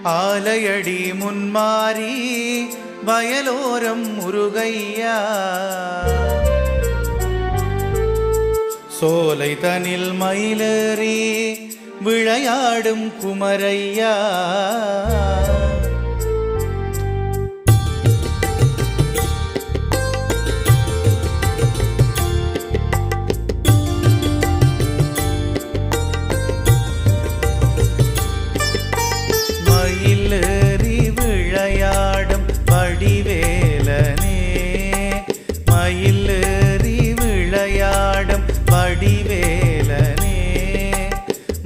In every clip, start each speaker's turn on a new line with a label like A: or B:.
A: ஆலையடி முன்மாறி வயலோரம் முருகையா, சோலை தனில் மயிலேறி விளையாடும் குமரையா, மயிலேறி விளையாடும் வடிவேலனே, மயிலேறி விளையாடும் வடிவேலனே,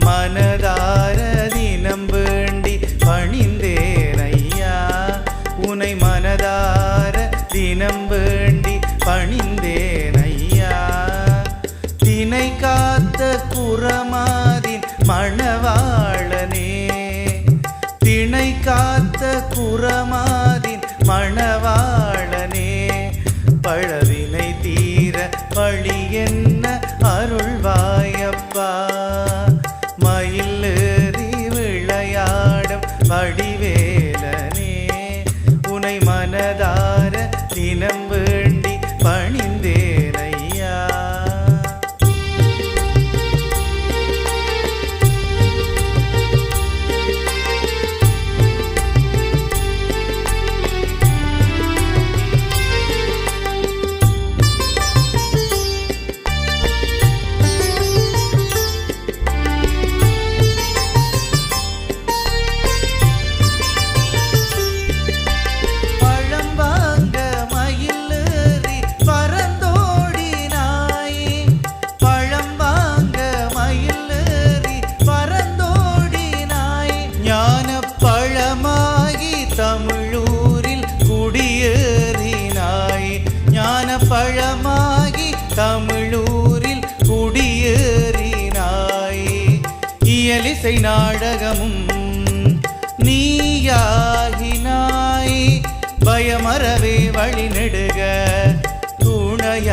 A: மனதார தினம் வேண்டி பணிந்தேன் ஐயா, உனை மனதார தினம் வேண்டி பணிந்தேன் ஐயா, தினை காத்த குரமாதின் மணவாளனே, தினை காத்த குரமாதின் மணவாளனே, பழவினை தீர வழி என்ன அருள்வாயப்பா, மயிலேறி விளையாடும் வடிவேலனே, உனை மனதார தினம் வேண்டி பணிந்தேன் ஐயா. தமிழூரில் குடியேறினாய், ஞான பழமாகி தமிழூரில் குடியேறினாய், இயலிசை நாடகமும் நீயாகினாய், பயமறவே வழி நெடுக துணையாகினாய்,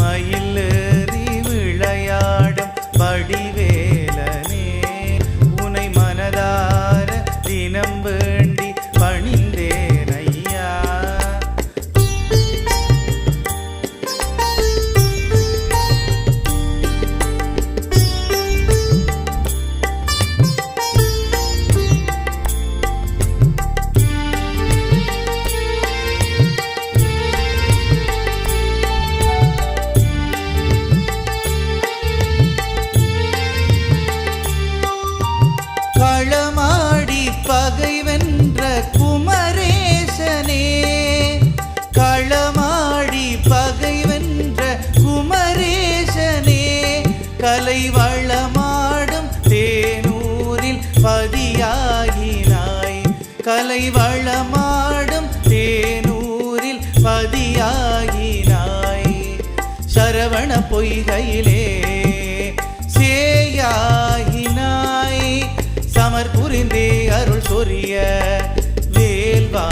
A: மயிலேறி விளையாடும் வடிவேலனே, உனை மனதார தினம் வேண்டி பணிந்தேன் ஐயா. களமாடி பகை வென்ற குமரேசனே, களமாடி பகை வென்ற குமரேசனே, கலை வளமாடும் தேனூரில் பதியாகினாய், கலை வளமாடும் தேனூரில் பதியாகினாய், சரவண பொய்கையிலே சேயாகினாய், சமர் புரிந்தே அருள் சொரிய வேல்வா